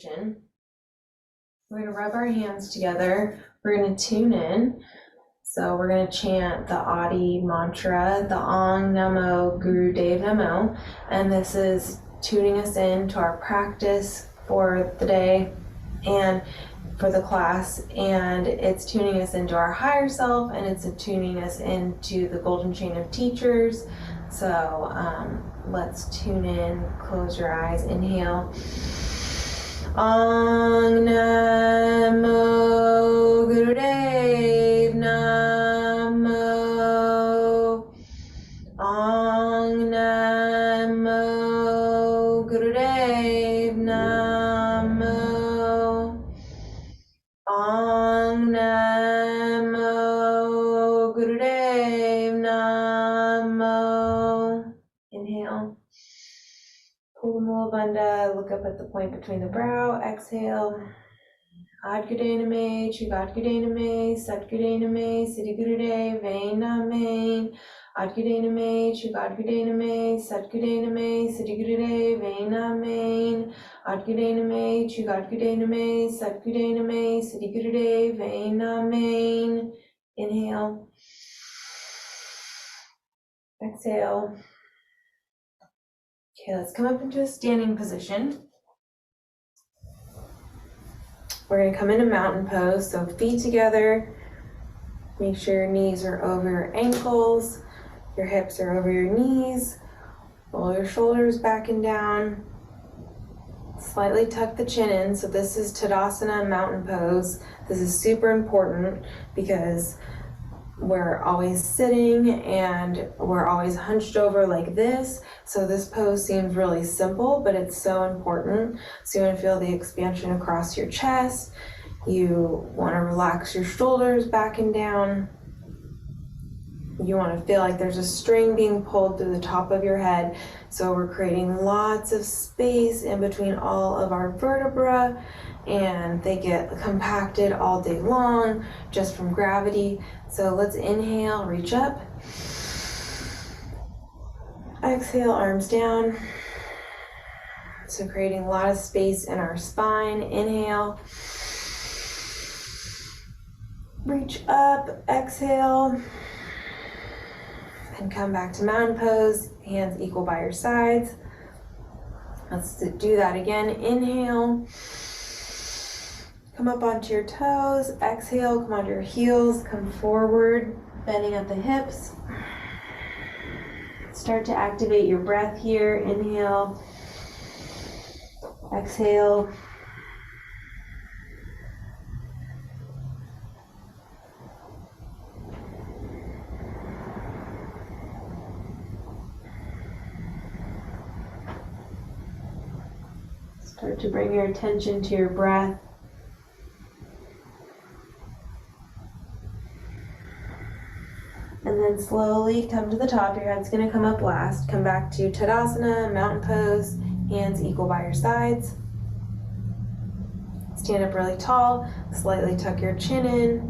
We're going to rub our hands together. We're going to tune in. So we're going to chant the Adi mantra, the Ong Namo Guru Dev Namo, and this is tuning us into our practice for the day and for the class, and it's tuning us into our higher self, and it's tuning us into the golden chain of teachers. So let's tune in. Close your eyes. Inhale. Ong Namo Gurudev Namo. Ong Namo Gurudev Namo. Ong Namo Gurudev Namo. Inhale. Pull the Mula Bandha, look up at the point between the brow, exhale. Adgudename, Chugadgudename, Satgudename, Siddhigurudev, Vainame. Adgudename, Chugadgudename, Satgudename, Siddhigurudev, Vainame. Adgudename, Chugadgudename, Satgudename, Siddhigurudev, Vainame. Inhale. Exhale. Okay, let's come up into a standing position. We're going to come into mountain pose, so feet together. Make sure your knees are over your ankles, your hips are over your knees. Roll your shoulders back and down. Slightly tuck the chin in. So this is Tadasana mountain pose. This is super important because we're always sitting and we're always hunched over like this. So this pose seems really simple, but it's so important. So you want to feel the expansion across your chest. You want to relax your shoulders back and down. You want to feel like there's a string being pulled through the top of your head. So we're creating lots of space in between all of our vertebrae, and they get compacted all day long just from gravity. So let's inhale, reach up. Exhale, arms down. So creating a lot of space in our spine. Inhale. Reach up, exhale. And come back to mountain pose, hands equal by your sides. Let's do that again. Inhale. Come up onto your toes. Exhale, come onto your heels. Come forward, bending at the hips. Start to activate your breath here. Inhale. Exhale. Start to bring your attention to your breath. And then slowly come to the top. Your head's going to come up last. Come back to Tadasana, mountain pose, hands equal by your sides. Stand up really tall, slightly tuck your chin in.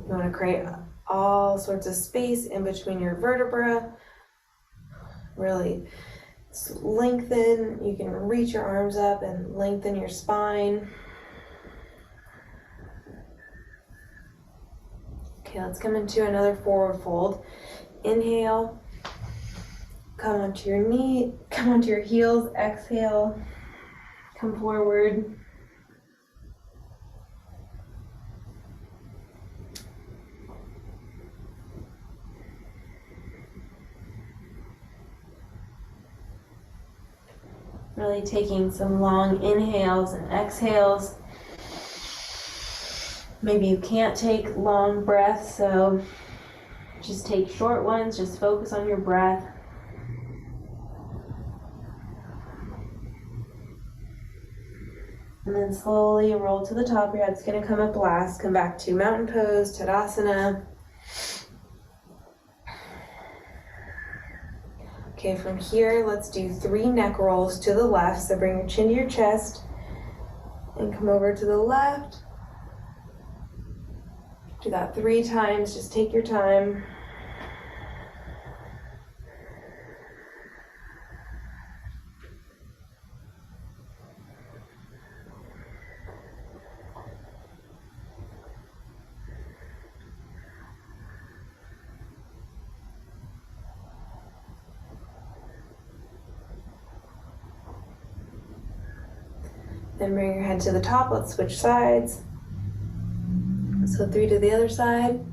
You want to create all sorts of space in between your vertebrae. Really lengthen. You can reach your arms up and lengthen your spine. Okay, let's come into another forward fold. Inhale. Come onto your knee, come onto your heels. Exhale. Come forward. Really taking some long inhales and exhales. Maybe you can't take long breaths, so just take short ones. Just focus on your breath. And then slowly roll to the top. Your head's going to come up last. Come back to mountain pose, Tadasana. Okay, from here, let's do 3 neck rolls to the left. So bring your chin to your chest and come over to the left. Do that 3 times. Just take your time. Then bring your head to the top. Let's switch sides. So 3 to the other side.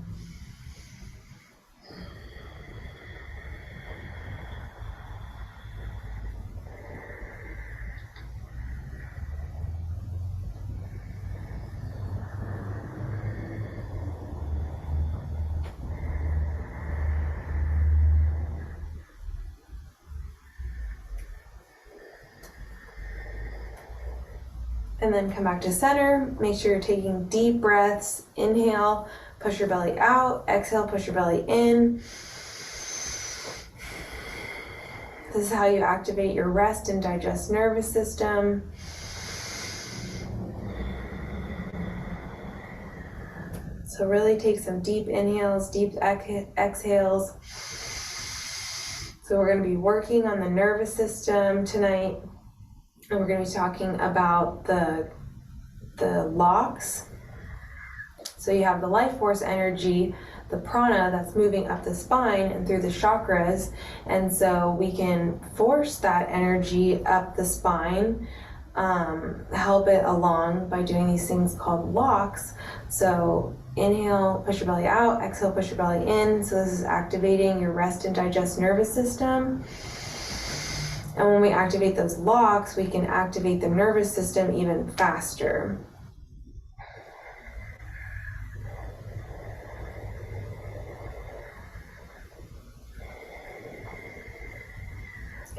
And then come back to center. Make sure you're taking deep breaths. Inhale, push your belly out. Exhale, push your belly in. This is how you activate your rest and digest nervous system. So really take some deep inhales, deep exhales. So we're going to be working on the nervous system tonight. And we're going to be talking about the locks. So you have the life force energy, the prana that's moving up the spine and through the chakras. And so we can force that energy up the spine, help it along by doing these things called locks. So inhale, push your belly out. Exhale, push your belly in. So this is activating your rest and digest nervous system. And when we activate those locks, we can activate the nervous system even faster.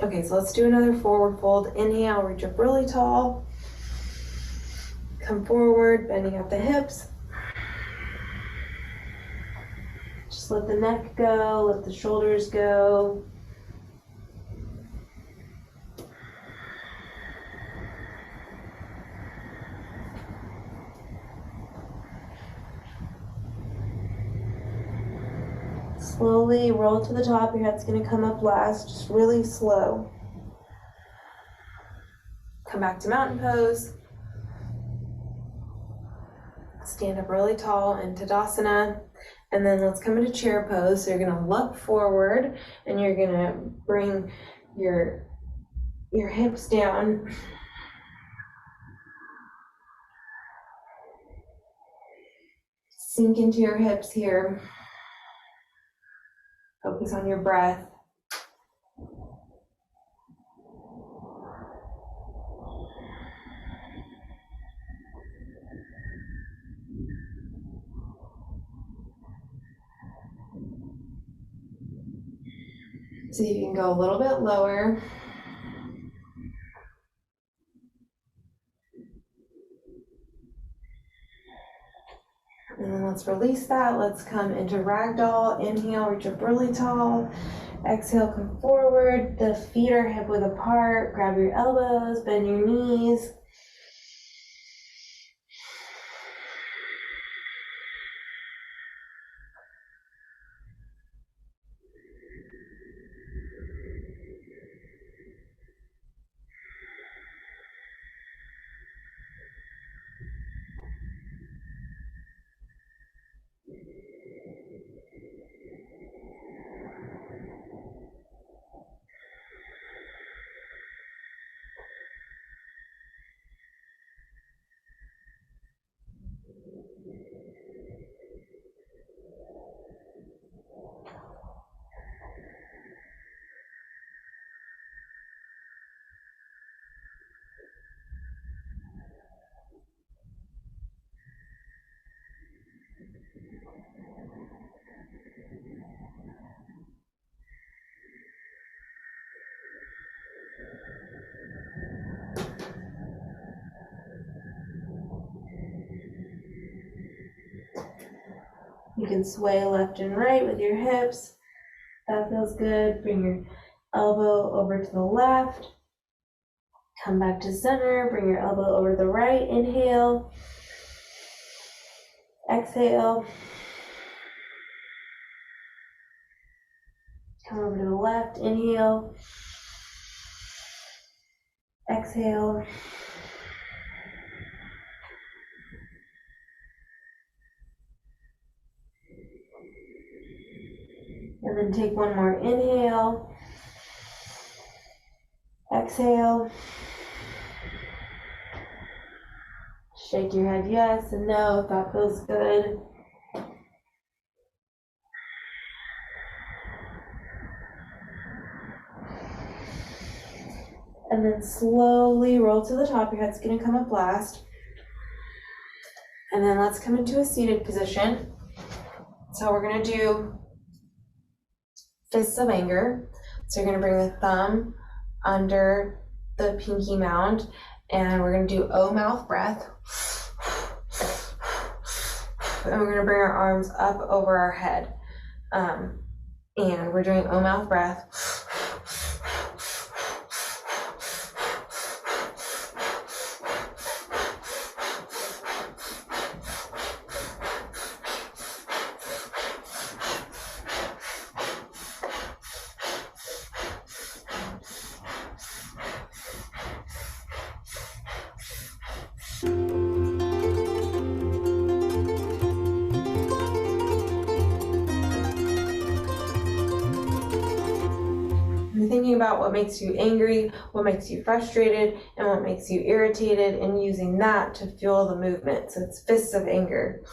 Okay, so let's do another forward fold. Inhale, reach up really tall. Come forward, bending at the hips. Just let the neck go, let the shoulders go. Slowly roll to the top. Your head's going to come up last, just really slow. Come back to mountain pose. Stand up really tall in Tadasana. And then let's come into chair pose. So you're going to look forward and you're going to bring your hips down. Sink into your hips here. Focus on your breath. See if you can go a little bit lower. And then let's release that. Let's come into ragdoll. Inhale, reach up really tall. Exhale, come forward. The feet are hip width apart. Grab your elbows, bend your knees. You can sway left and right with your hips. That feels good. Bring your elbow over to the left. Come back to center. Bring your elbow over to the right. Inhale. Exhale. Come over to the left. Inhale. Exhale. And then take one more inhale. Exhale. Shake your head yes and no if that feels good. And then slowly roll to the top. Your head's going to come up last. And then let's come into a seated position. So we're going to do fists of anger. So you're going to bring the thumb under the pinky mound, and we're going to do O mouth breath. And we're going to bring our arms up over our head. And we're doing O mouth breath. You're thinking about what makes you angry, what makes you frustrated, and what makes you irritated, and using that to fuel the movement. So it's fists of anger.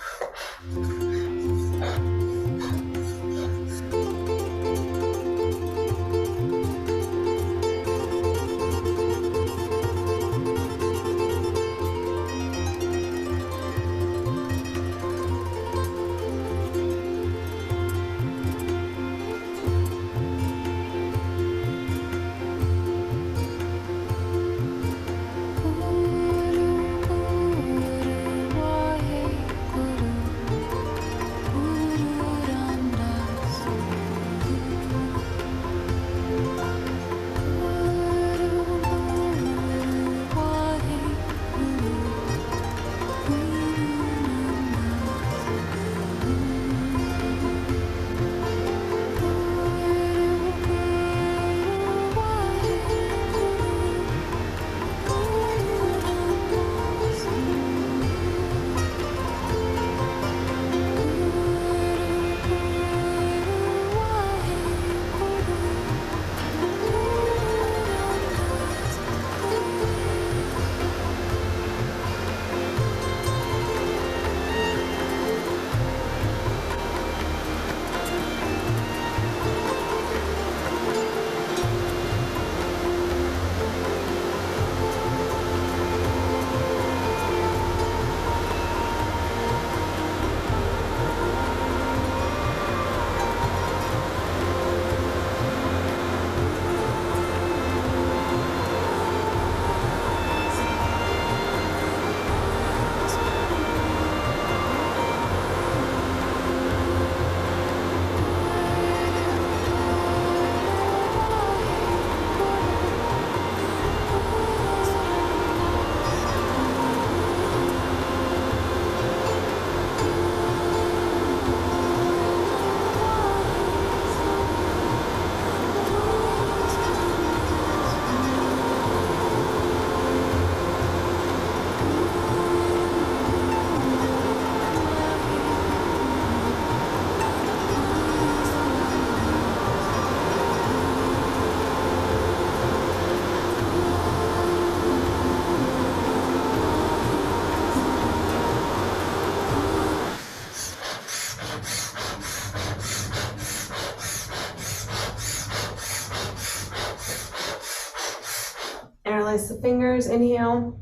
Interlace the fingers, inhale.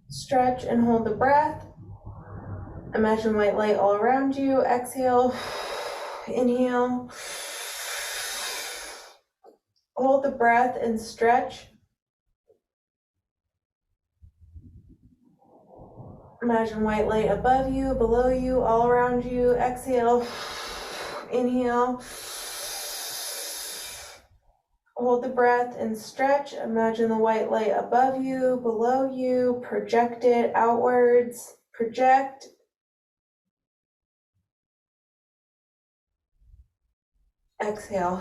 Stretch and hold the breath. Imagine white light all around you. Exhale, inhale. Hold the breath and stretch. Imagine white light above you, below you, all around you. Exhale, inhale. Hold the breath and stretch. Imagine the white light above you, below you. Project it outwards. Project. Exhale.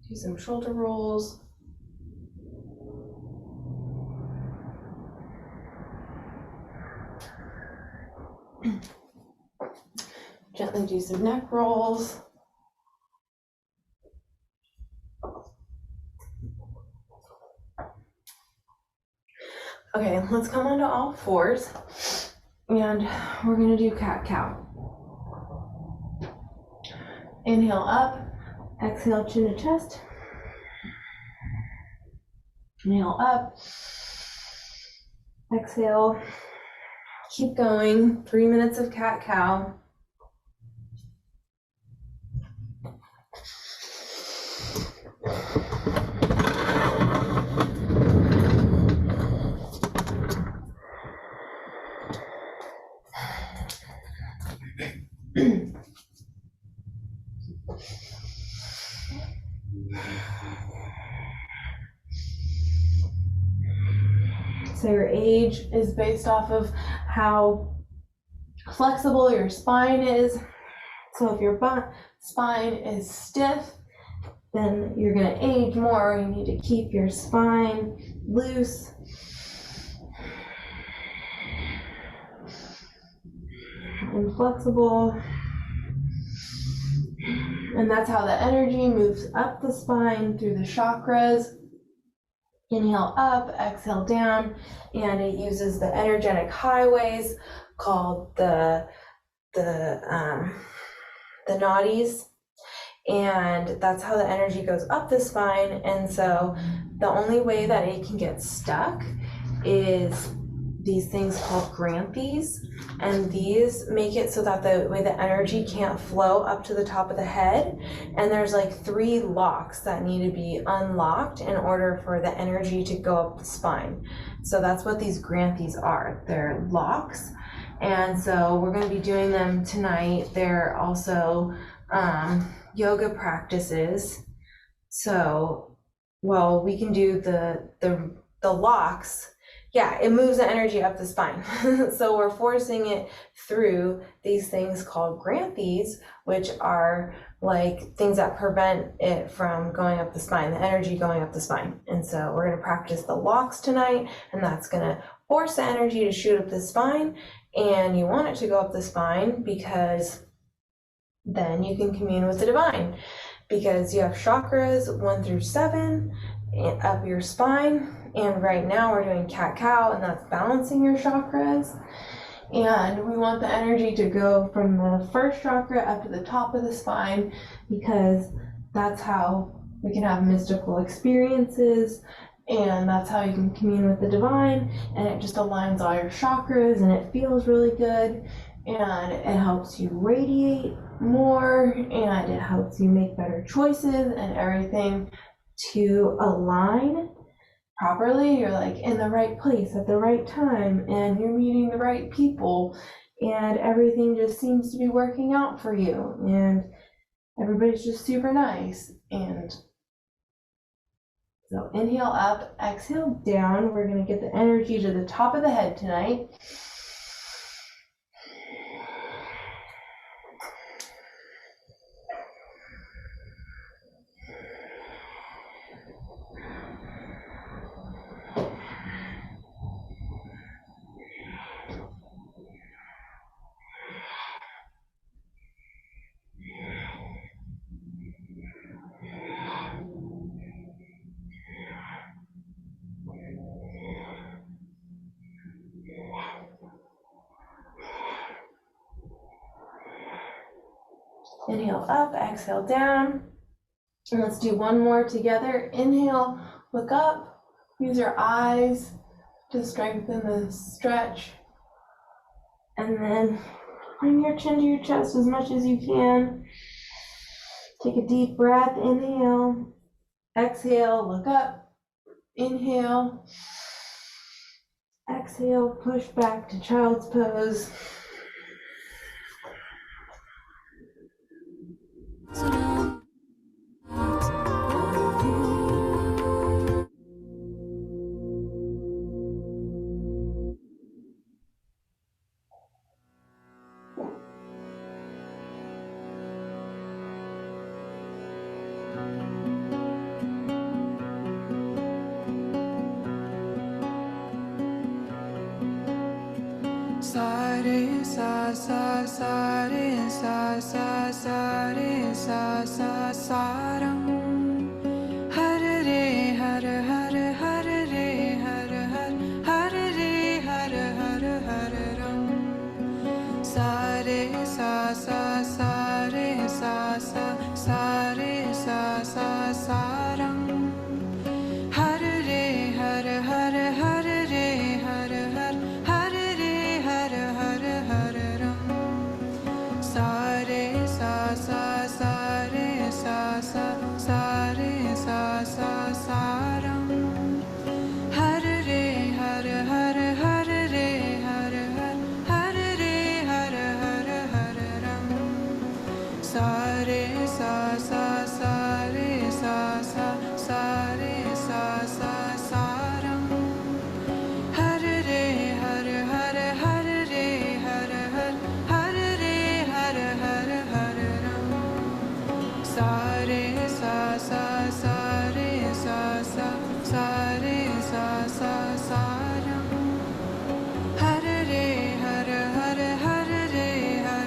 Do some shoulder rolls. Gently do some neck rolls. Okay, let's come onto all fours, and we're gonna do cat-cow. Inhale up, exhale chin to chest. Inhale up, exhale, keep going, 3 minutes of cat-cow. So your age is based off of how flexible your spine is. So if your spine is stiff, then you're going to age more. You need to keep your spine loose. And flexible. And that's how the energy moves up the spine through the chakras. Inhale up, exhale down, and it uses the energetic highways called the nadis, and that's how the energy goes up the spine. And so the only way that it can get stuck is these things called Granthis, and these make it so that the way the energy can't flow up to the top of the head. And there's like 3 locks that need to be unlocked in order for the energy to go up the spine. So that's what these Granthis are. They're locks. And so we're going to be doing them tonight. They're also yoga practices. So, well, we can do the locks. Yeah, it moves the energy up the spine. So we're forcing it through these things called Granthis, which are like things that prevent it from going up the spine, the energy going up the spine. And so we're going to practice the locks tonight, and that's going to force the energy to shoot up the spine. And you want it to go up the spine because then you can commune with the divine, because you have chakras 1 through 7 up your spine. And right now we're doing cat-cow, and that's balancing your chakras. And we want the energy to go from the first chakra up to the top of the spine, because that's how we can have mystical experiences, and that's how you can commune with the divine. And it just aligns all your chakras, and it feels really good, and it helps you radiate more, and it helps you make better choices and everything to align properly. You're like in the right place at the right time, and you're meeting the right people, and everything just seems to be working out for you, and everybody's just super nice. And so inhale up, exhale down. We're going to get the energy to the top of the head tonight. Inhale up, exhale down. And let's do one more together. Inhale, look up, use your eyes to strengthen the stretch. And then bring your chin to your chest as much as you can. Take a deep breath, inhale, exhale, look up, inhale, exhale, push back to child's pose. Hare Hare Hare Hare Hare Hare sa sa re sa sa re sa sa sa ram. Har re har har har re har har re har har ram. Sa re sa sa re sa re sa sa ram. Har re har har har re har har re har har ram. Sa re sa re sa re sa ram. Har re har har har re har har re har har ram. Sa re sa re sa re sa ram. Har re har har har re har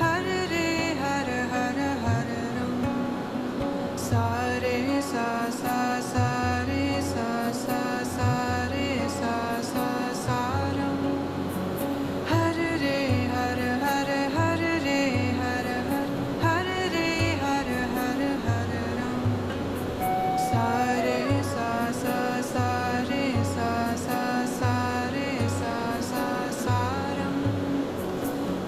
har re har har ram. Sa re sa re sa re sa ram. Har re har har har re har har re har har ram. Sa re sa re sa re sa ram.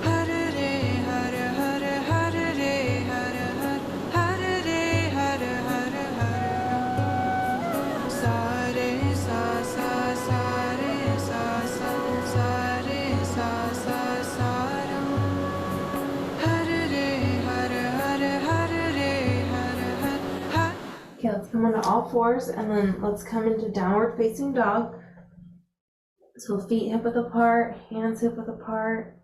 Har re har har har re har har re har har ram. Sa re sa re sa ram. Har re har har re har. Okay, let's come onto all fours and then let's come into downward facing dog. So feet hip width apart, hands hip width apart.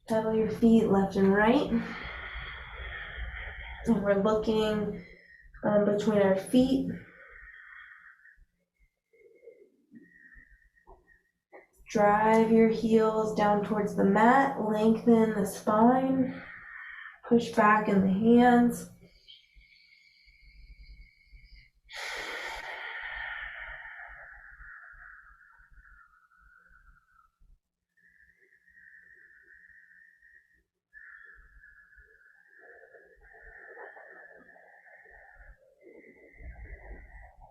Pedal your feet left and right. And we're looking between our feet. Drive your heels down towards the mat, lengthen the spine, push back in the hands.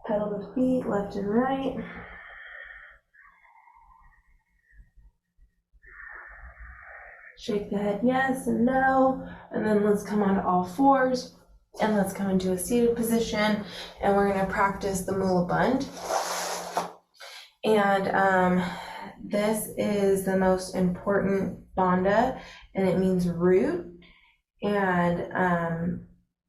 Pedal the feet left and right. Shake the head yes and no, and then let's come onto all fours and let's come into a seated position, and we're going to practice the Mula Bandh. And this is the most important bandha, and it means root, and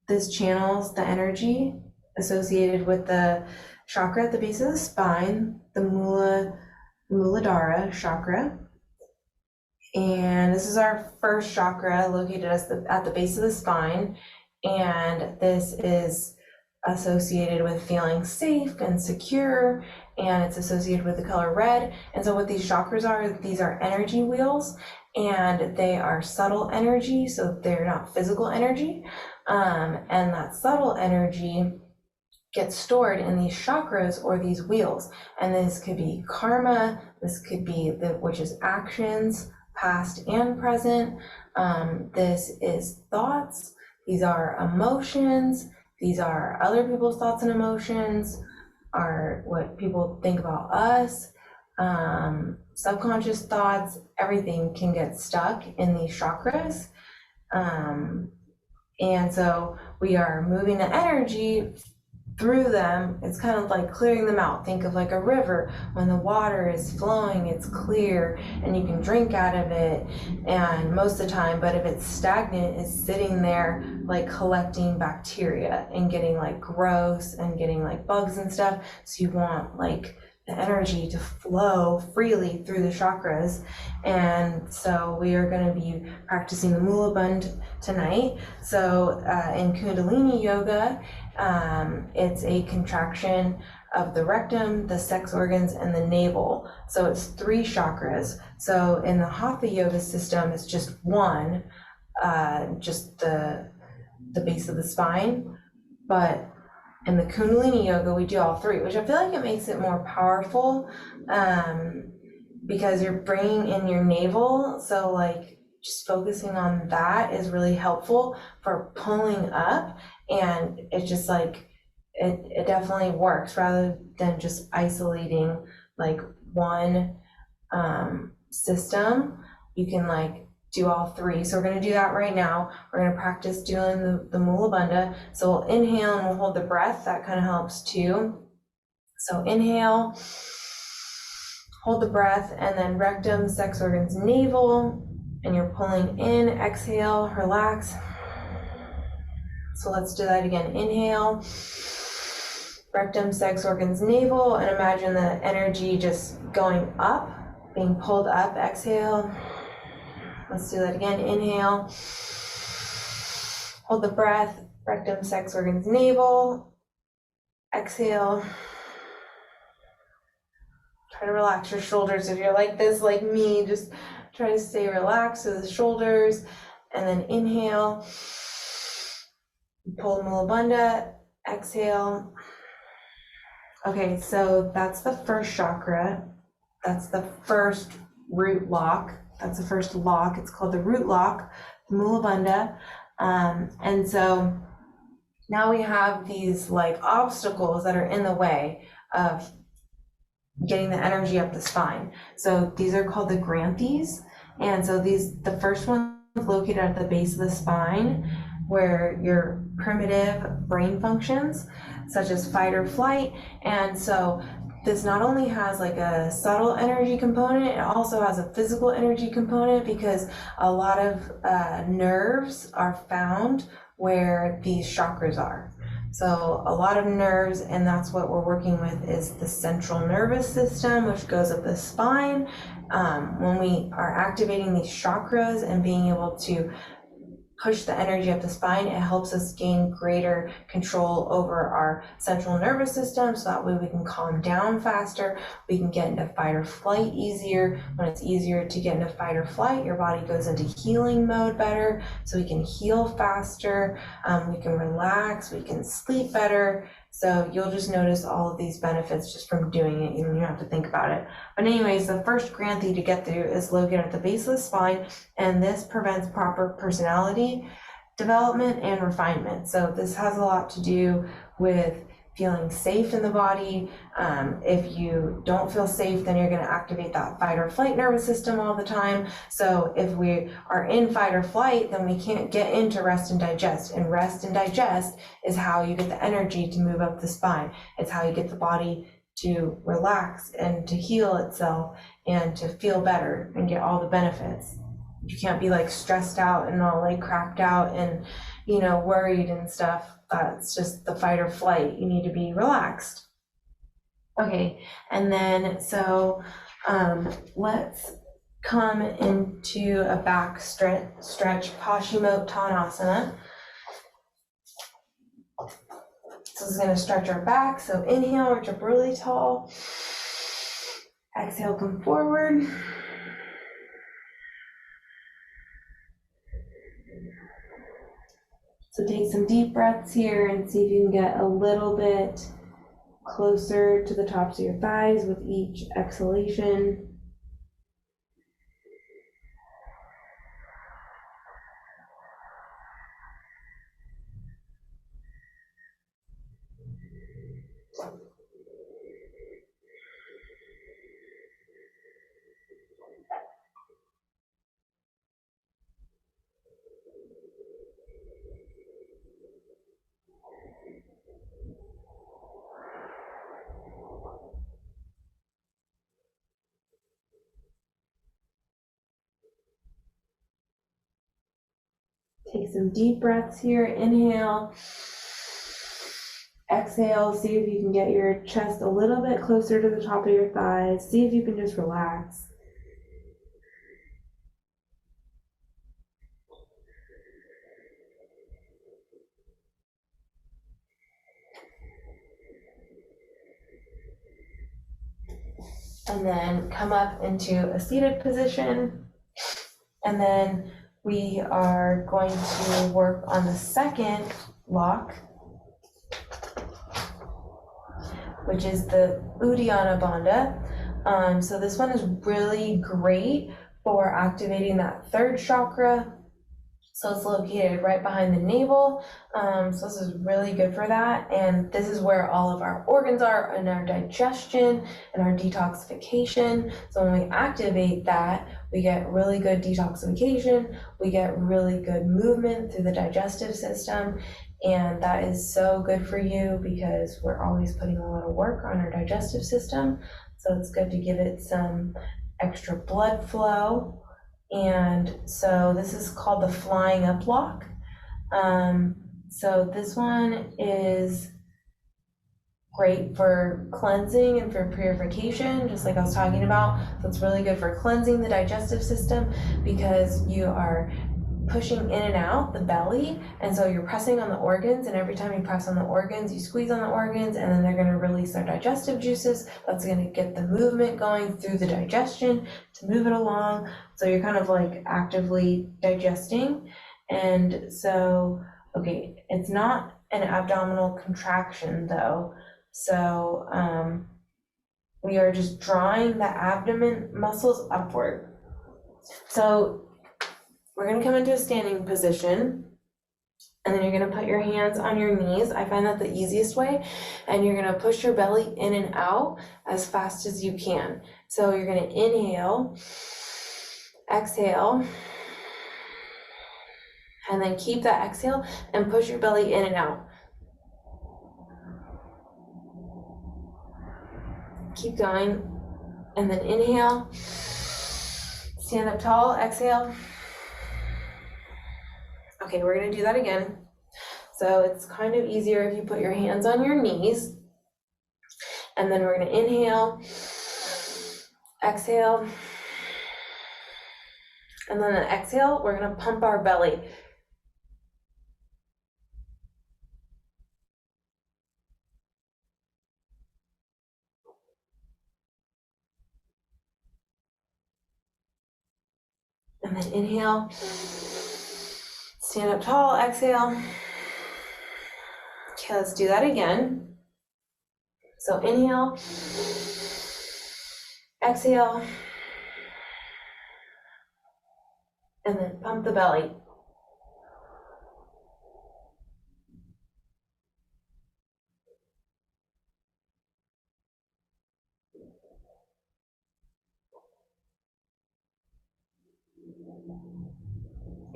this channels the energy associated with the chakra at the base of the spine, the Muladhara chakra. And this is our first chakra located at the base of the spine. And this is associated with feeling safe and secure, and it's associated with the color red. And so what these chakras are, these are energy wheels, and they are subtle energy, so they're not physical energy. And that subtle energy gets stored in these chakras or these wheels. And this could be karma, this could be which is actions, past and present. This is thoughts, these are emotions, these are other people's thoughts and emotions, are what people think about us, subconscious thoughts. Everything can get stuck in these chakras. And so we are moving the energy through them. It's kind of like clearing them out. Think of like a river. When the water is flowing, it's clear and you can drink out of it, and most of the time. But if it's stagnant, it's sitting there like collecting bacteria and getting like gross and getting like bugs and stuff. So you want like the energy to flow freely through the chakras. And so we are going to be practicing the Mula Bandh tonight. So in Kundalini Yoga, it's a contraction of the rectum, the sex organs, and the navel. So it's 3 chakras. So in the Hatha Yoga system, it's just one, just the base of the spine. But in the Kundalini Yoga, we do all 3, which I feel like it makes it more powerful, because you're bringing in your navel. So like just focusing on that is really helpful for pulling up, and it's just like it definitely works rather than just isolating like one system. You can like do all three. So we're going to do that right now. We're going to practice doing the Mula Bandha. So we'll inhale and we'll hold the breath. That kind of helps too. So inhale, hold the breath, and then rectum, sex organs, navel, and you're pulling in. Exhale, relax. So let's do that again. Inhale, rectum, sex organs, navel, and imagine the energy just going up, being pulled up. Exhale. Let's do that again. Inhale, hold the breath, rectum, sex organs, navel. Exhale. Try to relax your shoulders. If you're like this, like me, just try to stay relaxed with the shoulders. And then inhale, pull Mula Bandha, exhale. Okay, so that's the first chakra. That's the first root lock. That's the first lock. It's called the root lock, the Mula Bandha. And so now we have these like obstacles that are in the way of getting the energy up the spine. So these are called the Granthis. And so the first one is located at the base of the spine, where your primitive brain functions, such as fight or flight. And so this not only has like a subtle energy component, it also has a physical energy component, because a lot of nerves are found where these chakras are. So a lot of nerves, and that's what we're working with, is the central nervous system, which goes up the spine. When we are activating these chakras and being able to push the energy up the spine, it helps us gain greater control over our central nervous system, so that way we can calm down faster, we can get into fight or flight easier. When it's easier to get into fight or flight, your body goes into healing mode better, so we can heal faster, we can relax, we can sleep better. So you'll just notice all of these benefits just from doing it. You don't have to think about it. But anyways, the first Granthi to get through is located at the base of the spine, and this prevents proper personality development and refinement. So this has a lot to do with feeling safe in the body. If you don't feel safe, then you're going to activate that fight or flight nervous system all the time. So if we are in fight or flight, then we can't get into rest and digest. And rest and digest is how you get the energy to move up the spine. It's how you get the body to relax and to heal itself and to feel better and get all the benefits. You can't be like stressed out and all like cracked out and, you know, worried and stuff. That's just the fight or flight. You need to be relaxed. Okay, and then so let's come into a back stretch, Paschimottanasana. So this is going to stretch our back. So inhale, reach up really tall. Exhale, come forward. So take some deep breaths here and see if you can get a little bit closer to the tops of your thighs with each exhalation. Take some deep breaths here. Inhale. Exhale. See if you can get your chest a little bit closer to the top of your thighs. See if you can just relax. And then come up into a seated position. And then we are going to work on the second lock, which is the Uddiyana Bandha. So this one is really great for activating that third chakra. So it's located right behind the navel. So this is really good for that. And this is where all of our organs are in our digestion and our detoxification. So when we activate that, we get really good detoxification. We get really good movement through the digestive system. And that is so good for you because we're always putting a lot of work on our digestive system. So it's good to give it some extra blood flow. And so this is called the flying up block. So this one is great for cleansing and for purification, just like I was talking about. So it's really good for cleansing the digestive system because you are pushing in and out the belly, and so you're pressing on the organs, and every time you press on the organs, you squeeze on the organs, and then they're going to release their digestive juices. That's going to get the movement going through the digestion to move it along. So you're kind of like actively digesting. And so, okay, it's not an abdominal contraction though. So we are just drawing the abdomen muscles upward. So we're going to come into a standing position, and then you're going to put your hands on your knees. I find that the easiest way, and you're going to push your belly in and out as fast as you can. So you're going to inhale, exhale, and then keep that exhale and push your belly in and out. Keep going, and then inhale, stand up tall, exhale. Okay, we're gonna do that again. So it's kind of easier if you put your hands on your knees, and then we're gonna inhale, exhale, and then the exhale, we're gonna pump our belly. And then inhale, stand up tall, exhale. Okay, let's do that again. So inhale, exhale, and then pump the belly.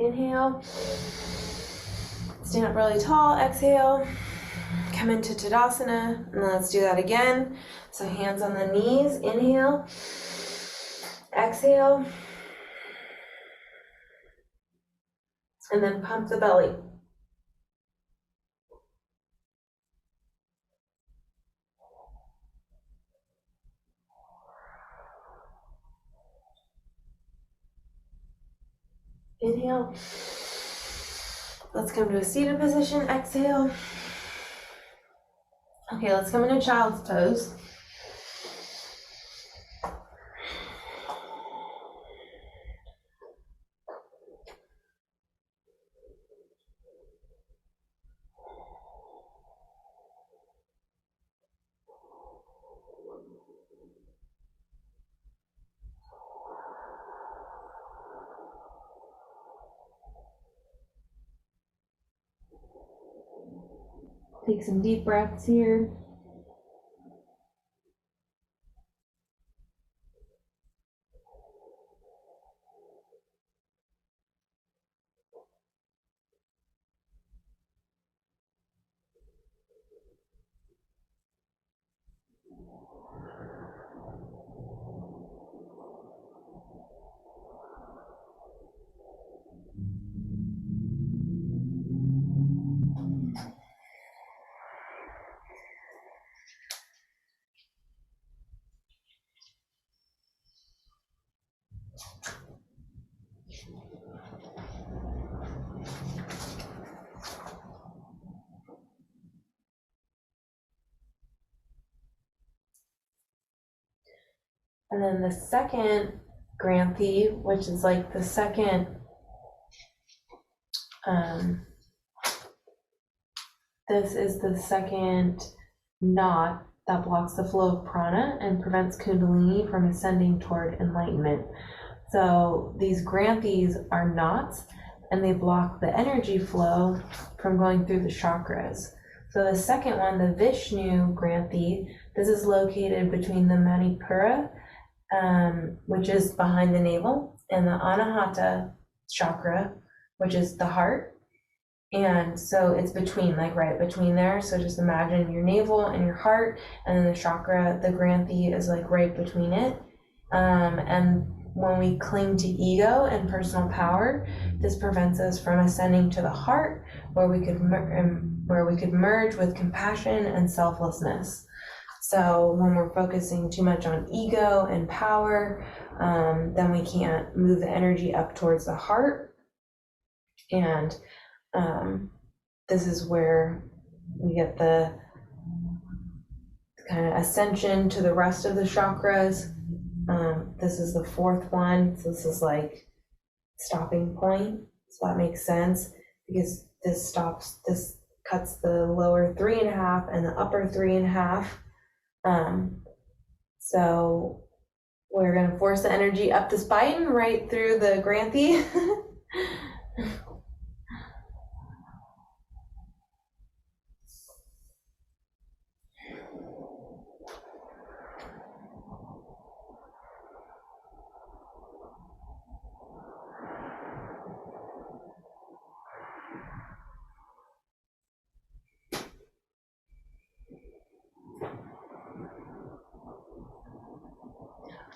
Inhale, stand up really tall, exhale, come into Tadasana, and let's do that again. So hands on the knees, inhale, exhale, and then pump the belly. Inhale. Let's come to a seated position, exhale. Okay, let's come into child's pose. Take some deep breaths here. And then the second Granthi, which is like the second, this is the second knot that blocks the flow of prana and prevents Kundalini from ascending toward enlightenment. So these Granthis are knots, and they block the energy flow from going through the chakras. So the second one, the Vishnu Granthi, this is located between the Manipura, which is behind the navel, and the Anahata chakra, which is the heart. And so it's between, like right between there. So just imagine your navel and your heart, and then the chakra, the Granthi, is like right between it. And when we cling to ego and personal power, this prevents us from ascending to the heart, where we could merge with compassion and selflessness. So when we're focusing too much on ego and power, then we can't move the energy up towards the heart. And this is where we get the kind of ascension to the rest of the chakras. This is the fourth one. So this is like stopping point. So that makes sense, because this cuts the lower 3.5 and the upper 3.5. So we're going to force the energy up the spine right through the Granthi.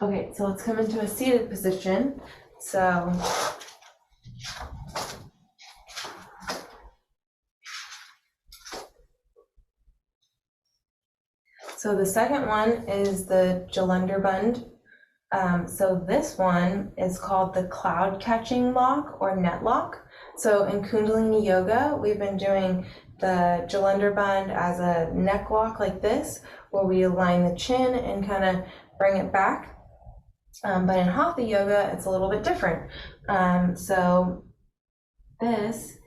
Okay, so let's come into a seated position. So the second one is the Jalandhara. So this one is called the cloud catching lock or net lock. So in Kundalini Yoga, we've been doing the Jalandhara as a neck lock like this, where we align the chin and kind of bring it back. But in Hatha Yoga, it's a little bit different. So this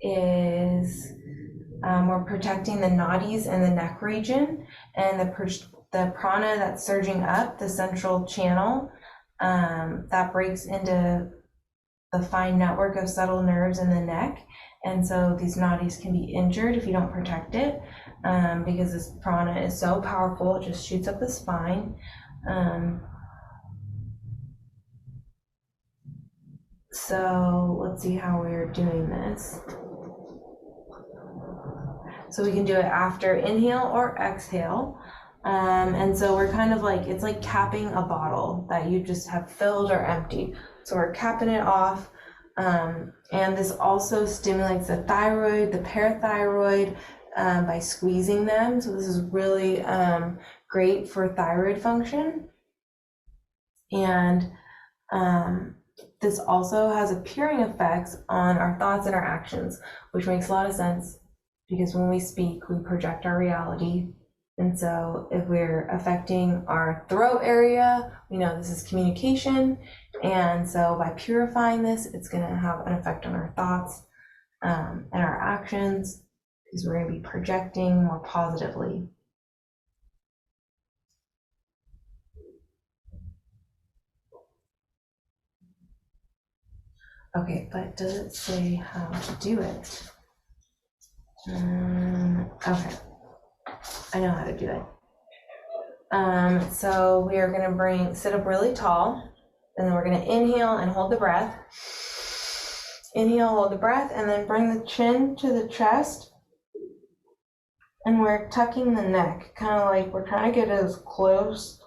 is, we're protecting the nadis and the neck region, and the prana that's surging up the central channel, that breaks into the fine network of subtle nerves in the neck. And so these nadis can be injured if you don't protect it, because this prana is so powerful, it just shoots up the spine. So let's see how we're doing this. So we can do it after inhale or exhale. And so we're kind of like, it's like capping a bottle that you just have filled or emptied. So we're capping it off. And this also stimulates the thyroid, the parathyroid, by squeezing them. So this is really great for thyroid function. And this also has appearing effects on our thoughts and our actions, which makes a lot of sense, because when we speak, we project our reality. And so if we're affecting our throat area, we know this is communication. And so by purifying this, it's going to have an effect on our thoughts and our actions, because we're going to be projecting more positively. Okay, but does it say how to do it? Okay, I know how to do it. So we are going to sit up really tall, and then we're going to inhale and hold the breath. Inhale, hold the breath, and then bring the chin to the chest. And we're tucking the neck, kind of like we're trying to get as close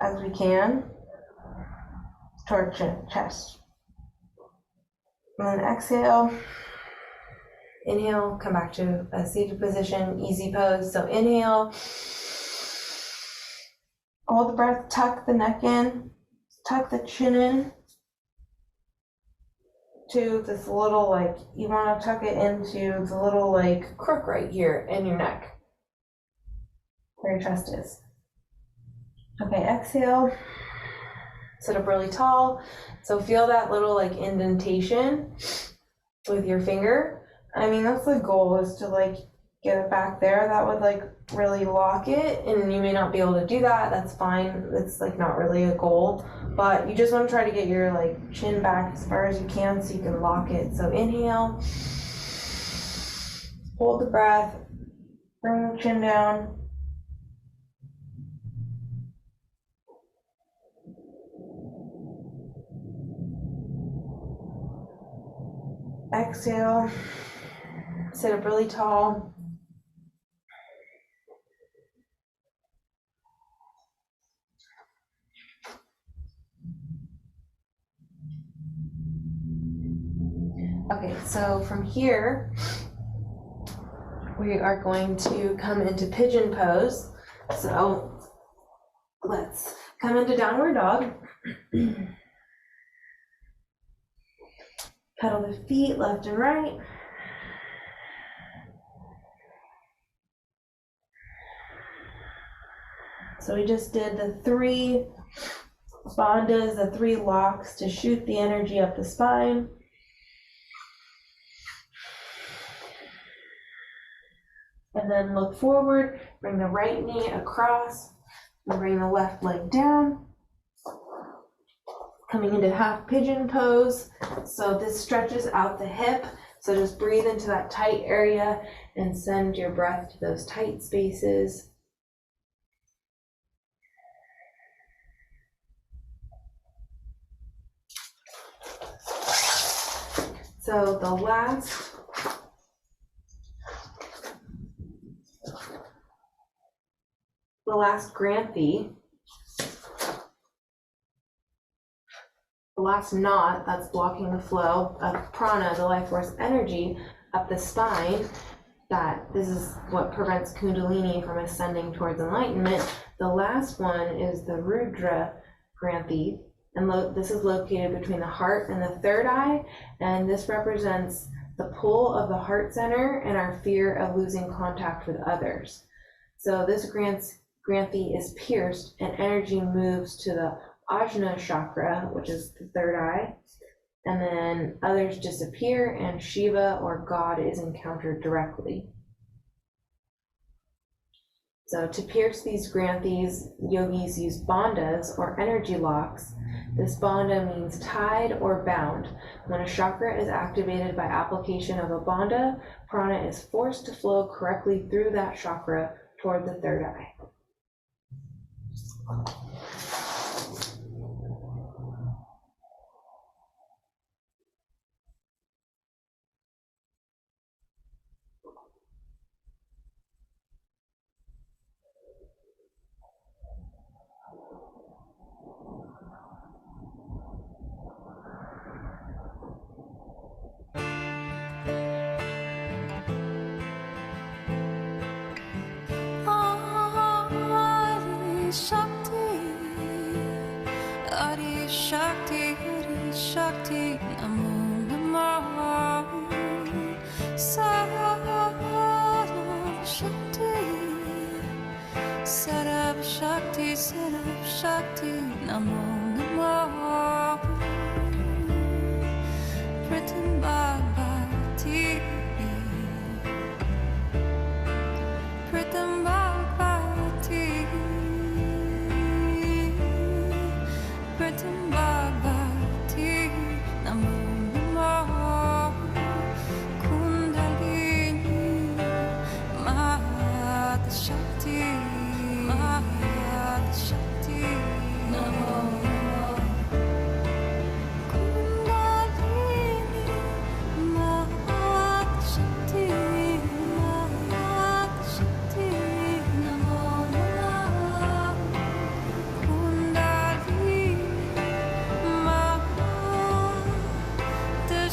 as we can to our chest. And then exhale. Inhale, come back to a seated position, easy pose. So inhale, hold the breath, tuck the neck in, tuck the chin in to this little, like, you want to tuck it into the little, like, crook right here in your neck, where your chest is. Okay, exhale, sit up really tall. So feel that little, like, indentation with your finger. I mean, that's the goal, is to, like, get it back there, that would like really lock it, and you may not be able to do that. That's fine. It's like not really a goal, but you just want to try to get your like chin back as far as you can so you can lock it. So inhale, hold the breath, bring the chin down. Exhale, sit up really tall. Okay, so from here, we are going to come into pigeon pose. So let's come into downward dog. Pedal the feet left and right. So we just did the 3 bandhas, the 3 locks to shoot the energy up the spine. And then look forward, bring the right knee across, and bring the left leg down. Coming into half pigeon pose. So this stretches out the hip. So just breathe into that tight area and send your breath to those tight spaces. So the last Granthi, the last knot that's blocking the flow of prana, the life force energy, up the spine, that this is what prevents Kundalini from ascending towards enlightenment. The last one is the Rudra Granthi, and this is located between the heart and the third eye, and this represents the pull of the heart center and our fear of losing contact with others. So this Granthi is pierced and energy moves to the Ajna chakra, which is the third eye, and then others disappear and Shiva or God is encountered directly. So to pierce these Granthis, yogis use bandhas or energy locks. This bandha means tied or bound. When a chakra is activated by application of a bandha, prana is forced to flow correctly through that chakra toward the third eye. Shakti, Namo Namo Sarab Shakti, Namo Namo Pritam Bhagavati, Pritam Bhagavati, Pritam Bhagavati, Namo Namo Kundalini Mahad Shakti, Mahad Shakti, Namo Kundalini Mahad Shakti, Mahad Shakti, Namo Kundalini Mahad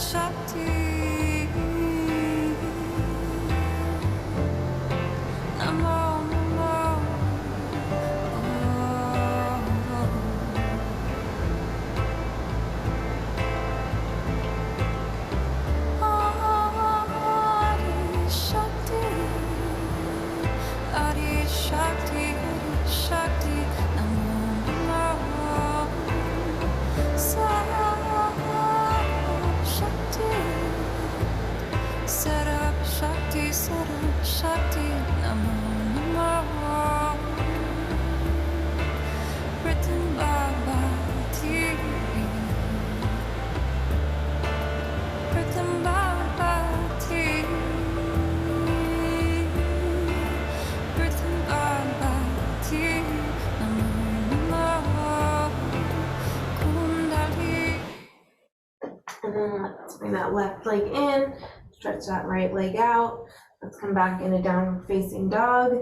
Shakti, Namo Shakti, Shakti, Namo Namo Sarab Shakti, Sarab Shakti, Sarab Shakti. Shakti, Namo Namo. Written Bhagavati, written Bhagavati, written Bhagavati, Namo Namo. Kundalini. And then let's bring that left leg in, stretch that right leg out. Let's come back in a downward facing dog.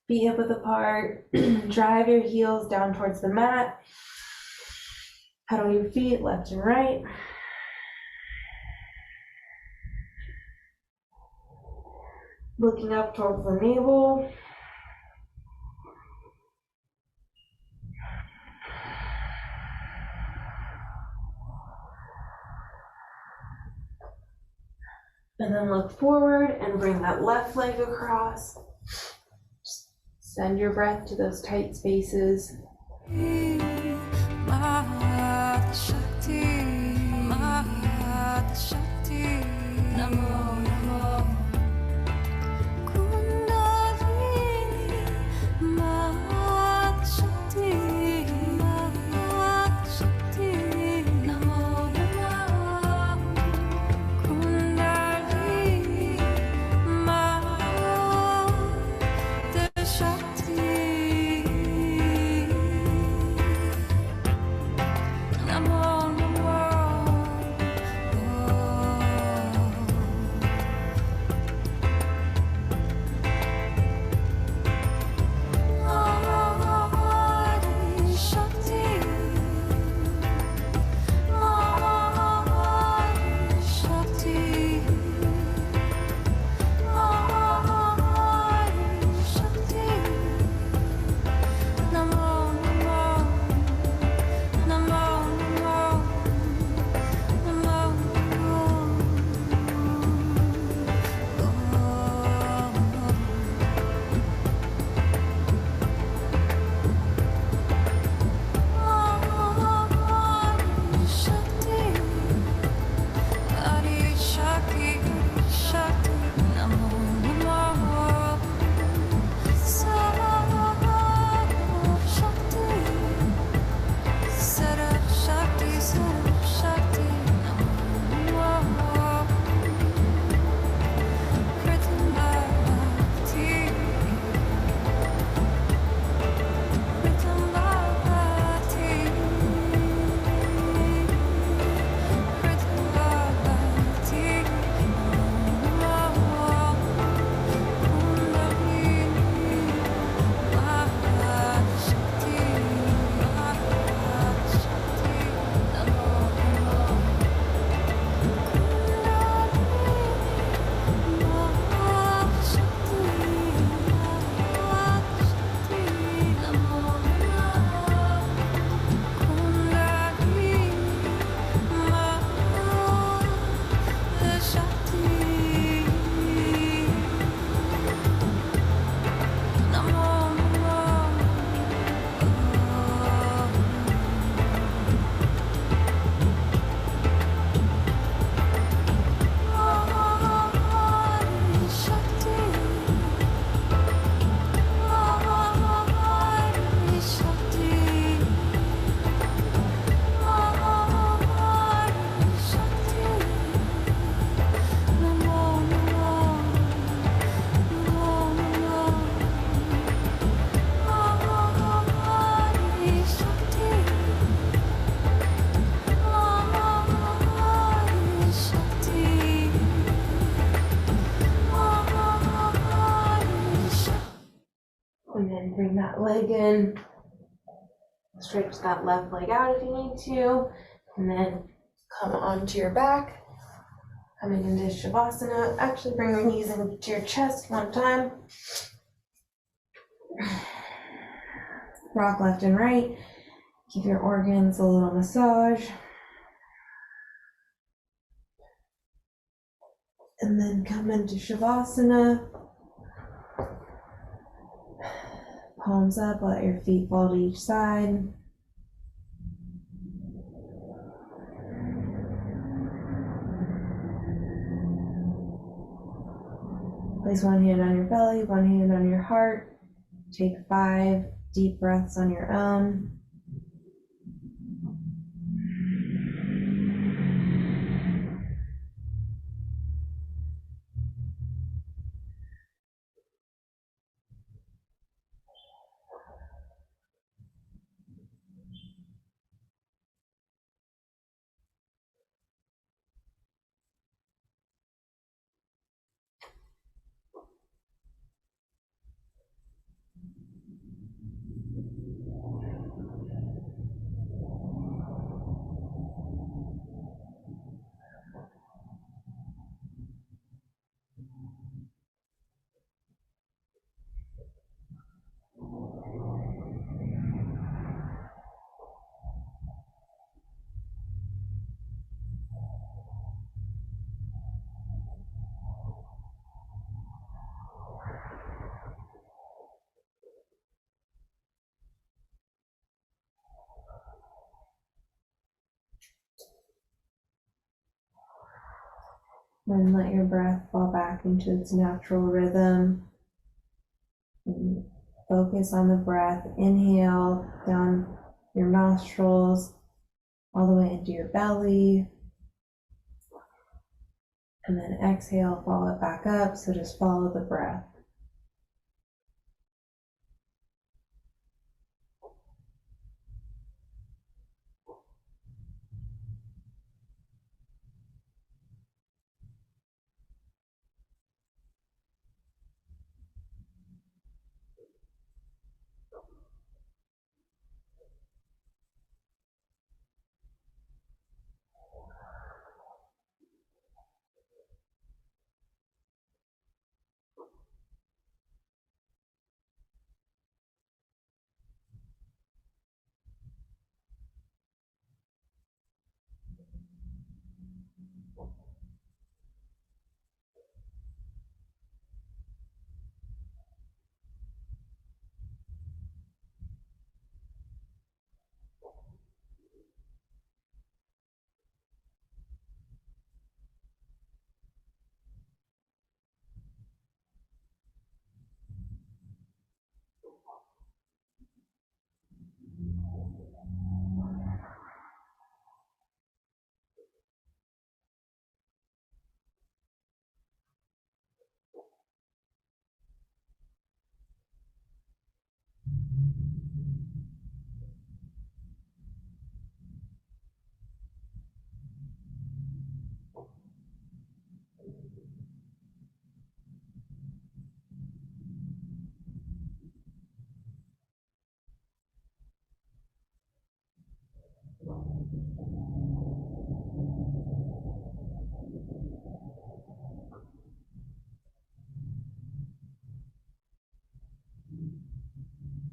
Feet hip width apart. Drive your heels down towards the mat. Pedal your feet left and right. Looking up towards the navel. And then look forward and bring that left leg across. Just send your breath to those tight spaces. Mahat Shakti, Mahat Shakti, Namo Namo. Kundalini, Mahat Shakti, Mahat Shakti, Namo Namo. Kundalini, Mahat Shakti. Namo Namo. Adi Shakti, Adi Shakti, Adi Shakti. Namo Namo. Namo Namo. Namo Adi Shakti, Adi Shakti, Shakti, Namo Namo. Sarva Shakti, Sarva Shakti, Sarva Shakti, Namo Namo. Written Bhagavati, written Bhagavati, written Bhagavati, Namo. Kundalini, Mahat Shakti, Mahat Shakti, Namo Namo. Kundalini, Mahat Shakti, Mahat Shakti, Namo Namo. Kundalini, Mahat Shakti, Namo Adi Shakti, Adi Shakti, Adi Shakti. Namo Namo. Namo Namo. Adi Shakti, Adi Shakti, Adi Shakti. And then bring that leg in. Stretch that left leg out if you need to. And then come onto your back. Coming into Shavasana. Actually bring your knees into your chest one time. Rock left and right. Give your organs a little massage. And then come into Shavasana. Palms up, let your feet fall to each side. Place one hand on your belly, one hand on your heart. Take 5 deep breaths on your own. Then let your breath fall back into its natural rhythm. And focus on the breath. Inhale down your nostrils, all the way into your belly. And then exhale, follow it back up. So just follow the breath.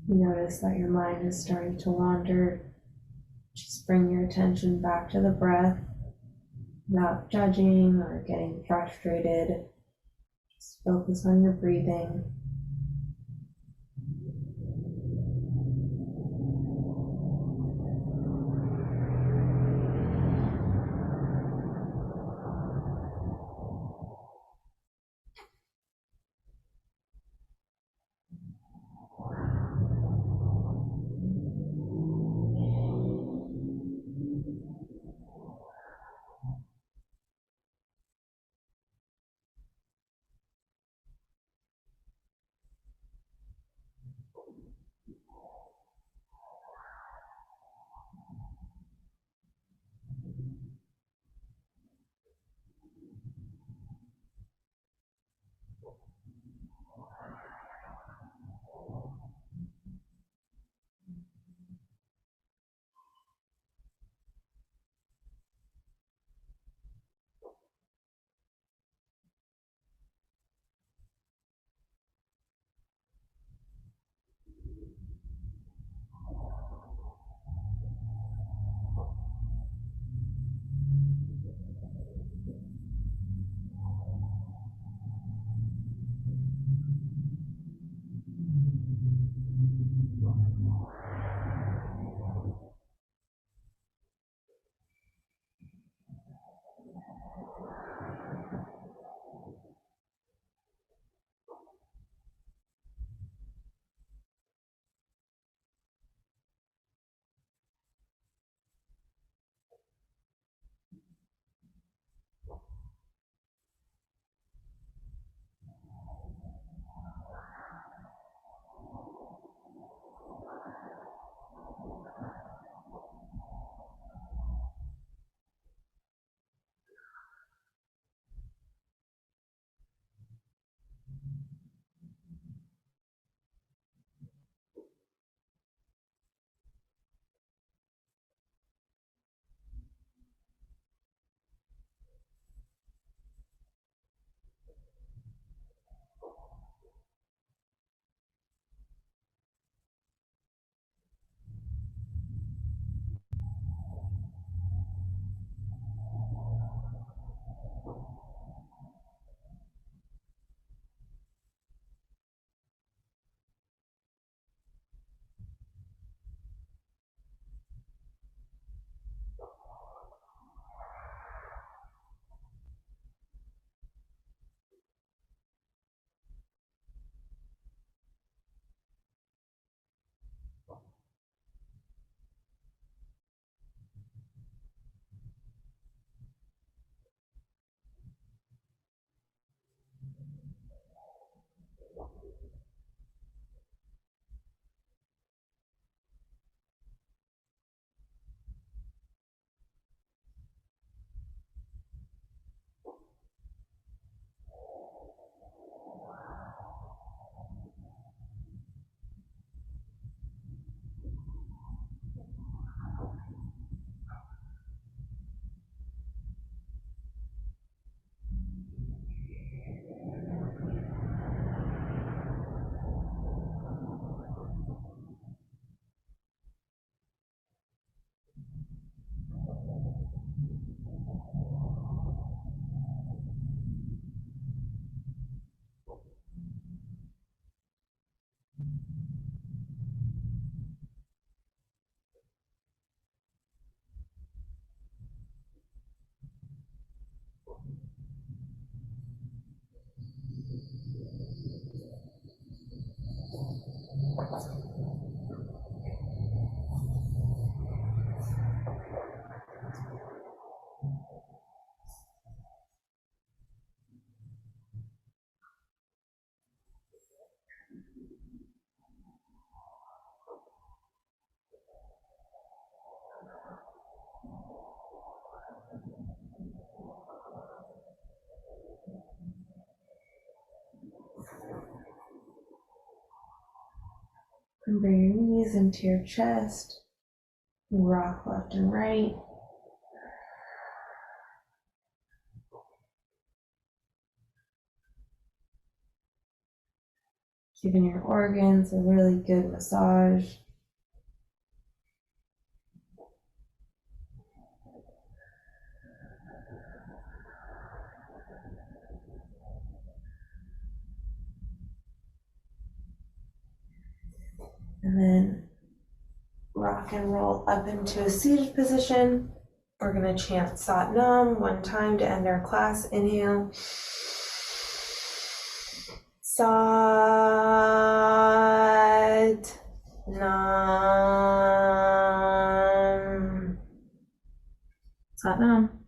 Notice that your mind is starting to wander. Just bring your attention back to the breath without judging or getting frustrated. Just focus on your breathing. And bring your knees into your chest. Rock left and right. Giving your organs a really good massage. And then rock and roll up into a seated position. We're going to chant Sat Nam one time to end our class. Inhale. Sat Nam. Sat Nam.